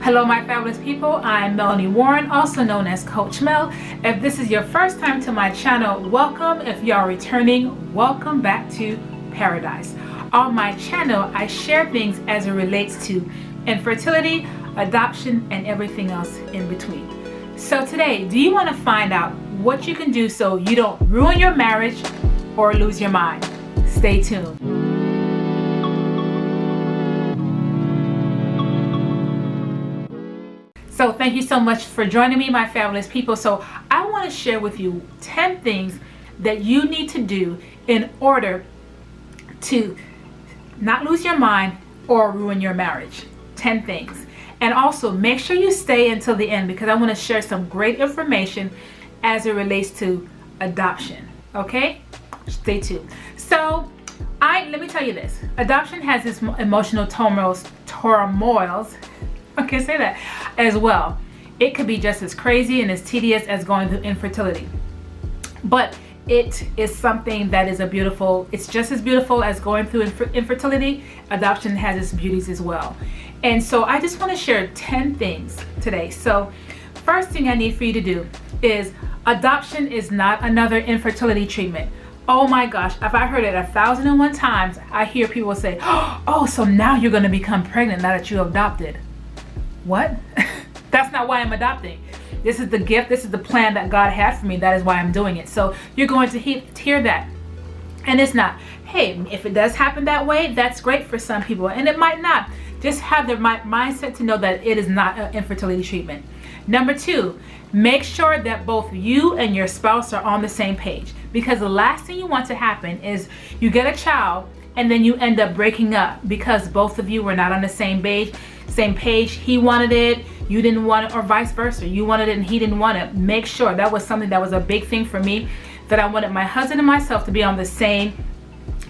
Hello my fabulous people, I'm Melanie Warren, also known as Coach Mel. If this is your first time to my channel, welcome. If you are returning, welcome back to paradise. On my channel, I share things as it relates to infertility, adoption, and everything else in between. So today, do you want to find out what you can do so you don't ruin your marriage or lose your mind? Stay tuned. So thank you so much for joining me, my fabulous people. So I want to share with you 10 things that you need to do in order to not lose your mind or ruin your marriage. 10 things. And also make sure you stay until the end because I want to share some great information as it relates to adoption. Okay? Stay tuned. So let me tell you this. Adoption has its emotional turmoils. Okay, say that as well. It could be just as crazy and as tedious as going through infertility. But it is something that is it's just as beautiful as going through infertility. Adoption has its beauties as well. And so I just want to share 10 things today. So first thing I need for you to do is adoption is not another infertility treatment. Oh my gosh, if I heard it 1,001 times, I hear people say, oh, so now you're going to become pregnant now that you adopted. What? That's not why I'm adopting. This is the gift. This is the plan that God had for me. That is why I'm doing it. So you're going to hear that. And it's not, hey, if it does happen that way, that's great for some people. And it might not. Just have the mindset to know that it is not an infertility treatment. Number 2, make sure that both you and your spouse are on the same page. Because the last thing you want to happen is you get a child and then you end up breaking up because both of you were not on the same page. He wanted it, you didn't want it, or vice versa. You wanted it and he didn't want it. Make sure. That was something that was a big thing for me, that I wanted my husband and myself to be on the same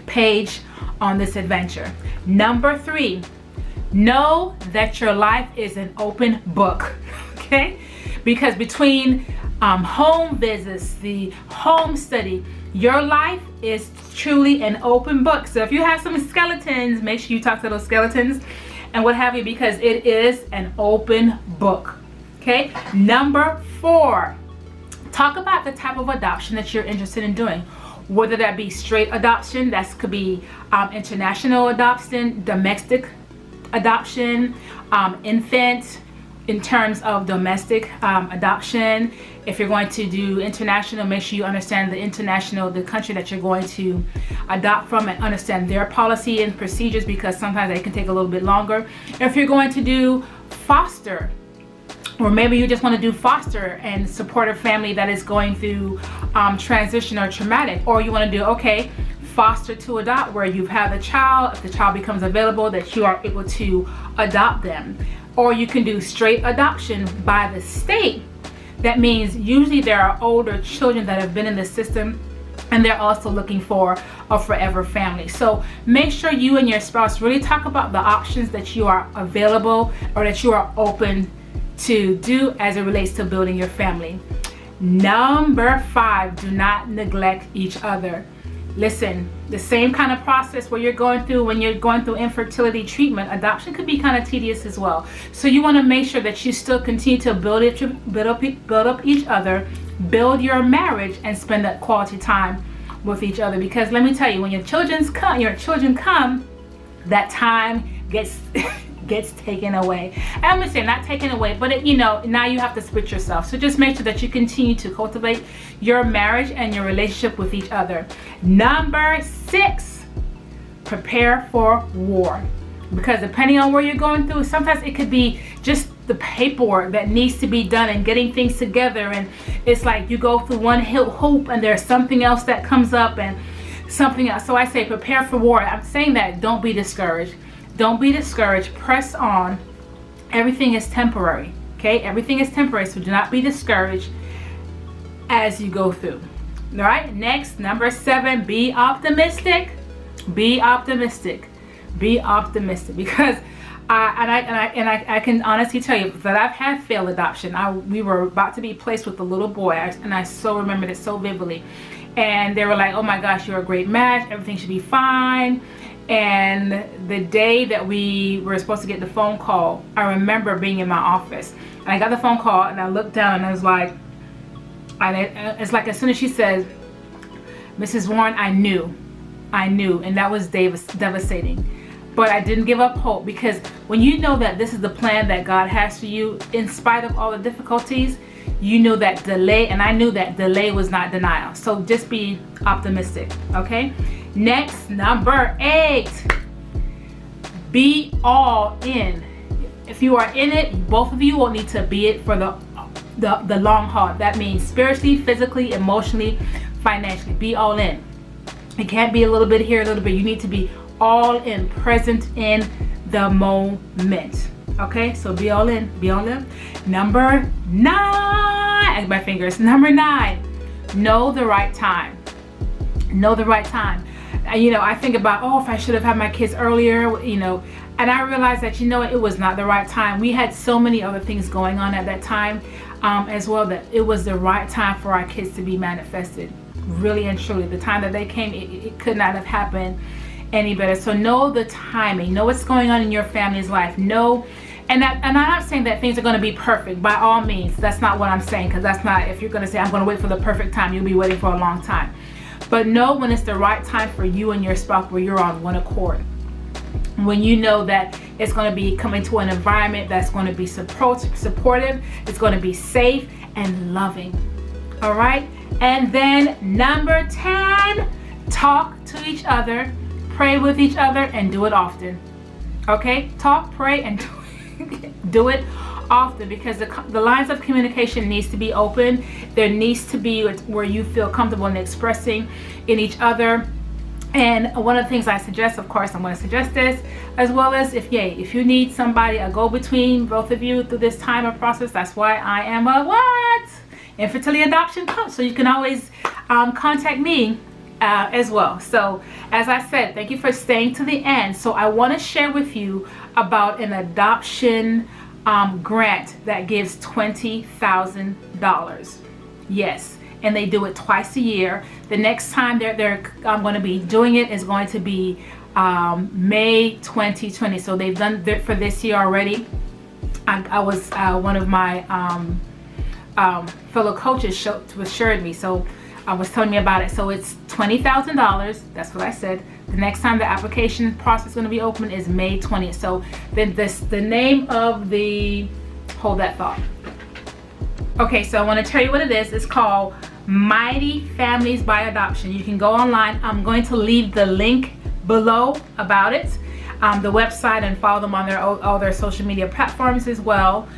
page on this adventure. Number 3, know that your life is an open book. Okay? Because between home visits, the home study, your life is truly an open book. So if you have some skeletons, make sure you talk to those skeletons and what have you, because it is an open book. Okay? Number 4, talk about the type of adoption that you're interested in doing. Whether that be straight adoption, that could be international adoption, domestic adoption, infant, in terms of domestic adoption. If you're going to do international, make sure you understand the country that you're going to adopt from and understand their policy and procedures, because sometimes they can take a little bit longer. If you're going to do foster, or maybe you just want to do foster and support a family that is going through transition or traumatic, or you want to do, foster to adopt, where you have a child, if the child becomes available, that you are able to adopt them. Or you can do straight adoption by the state. That means usually there are older children that have been in the system and they're also looking for a forever family. So make sure you and your spouse really talk about the options that you are available or that you are open to do as it relates to building your family. Number 5, do not neglect each other. Listen, the same kind of process when you're going through infertility treatment, adoption could be kind of tedious as well. So you want to make sure that you still continue to build up each other, build your marriage, and spend that quality time with each other. Because let me tell you, when your children come, that time gets taken away. And I'm gonna say not taken away, but now you have to split yourself. So just make sure that you continue to cultivate your marriage and your relationship with each other. Number 6, prepare for war. Because depending on where you're going through, sometimes it could be just the paperwork that needs to be done and getting things together, and it's like you go through one hoop and there's something else that comes up and something else. So I say prepare for war. I'm saying that don't be discouraged. Don't be discouraged. Press on. Everything is temporary. Okay? Everything is temporary. So do not be discouraged as you go through. All right? Next, number 7, be optimistic. Be optimistic. Be optimistic. Because I can honestly tell you that I've had failed adoption. We were about to be placed with a little boy, and I so remembered it so vividly. And they were like, oh my gosh, you're a great match. Everything should be fine. And the day that we were supposed to get the phone call, I remember being in my office. And I got the phone call and I looked down and I was like, it's like as soon as she said, Mrs. Warren, I knew. And that was devastating. But I didn't give up hope, because when you know that this is the plan that God has for you, in spite of all the difficulties, you know that delay, and I knew that delay was not denial. So just be optimistic, okay? Next, number 8, be all in. If you are in it, both of you will need to be it for the long haul. That means spiritually, physically, emotionally, financially. Be all in. It can't be a little bit here, a little bit. You need to be all in, present in the moment. Okay, so be all in, be all in. Number 9, my fingers. Number 9, know the right time. Know the right time. You know, I think about, oh, if I should have had my kids earlier, you know, and I realized that, you know, it was not the right time. We had so many other things going on at that time as well, that it was the right time for our kids to be manifested. Really and truly, the time that they came, it could not have happened any better. So know the timing, know what's going on in your family's life. Know, and I'm not saying that things are going to be perfect, by all means. That's not what I'm saying, because that's not, if you're going to say I'm going to wait for the perfect time, you'll be waiting for a long time. But know when it's the right time for you and your spouse, where you're on one accord. When you know that it's going to be coming to an environment that's going to be supportive, it's going to be safe and loving. All right. And then number 10, talk to each other, pray with each other, and do it often. Okay? Talk, pray, and do it often, because the lines of communication needs to be open. There needs to be where you feel comfortable in expressing in each other. And one of the things I suggest, of course, I'm going to suggest this, as well as if you need somebody, a go-between, both of you through this time of process, that's why I am a what? Infertility adoption coach. So you can always contact me as well. So as I said, thank you for staying to the end. So I want to share with you about an adoption grant that gives $20,000. Yes, and they do it twice a year. The next time they're going to be doing it is going to be May 2020. So they've done it for this year already. I was one of my fellow coaches assured me, so was telling me about it. So it's $20,000. That's what I said. The next time the application process is going to be open is May 20th. So then the name of the, hold that thought. Okay, so I want to tell you what it is. It's called Mighty Families by Adoption. You can go online. I'm going to leave the link below about it, the website, and follow them on all their social media platforms as well.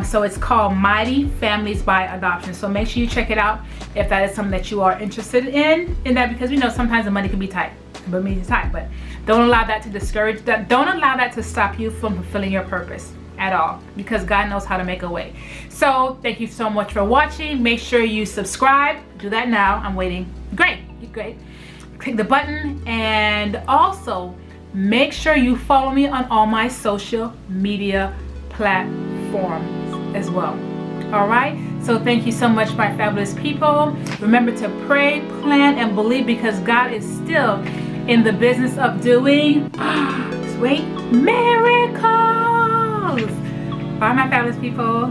So it's called Mighty Families by Adoption. So make sure you check it out if that is something that you are interested in that, because we know sometimes the money can be tight, but don't allow that to discourage that. Don't allow that to stop you from fulfilling your purpose at all, because God knows how to make a way. So thank you so much for watching. Make sure you subscribe. Do that now. I'm waiting. Great. Click the button, and also make sure you follow me on all my social media platforms as well. All right. So thank you so much, my fabulous people. Remember to pray, plan, and believe, because God is still in the business of doing miracles. Bye, my fabulous people.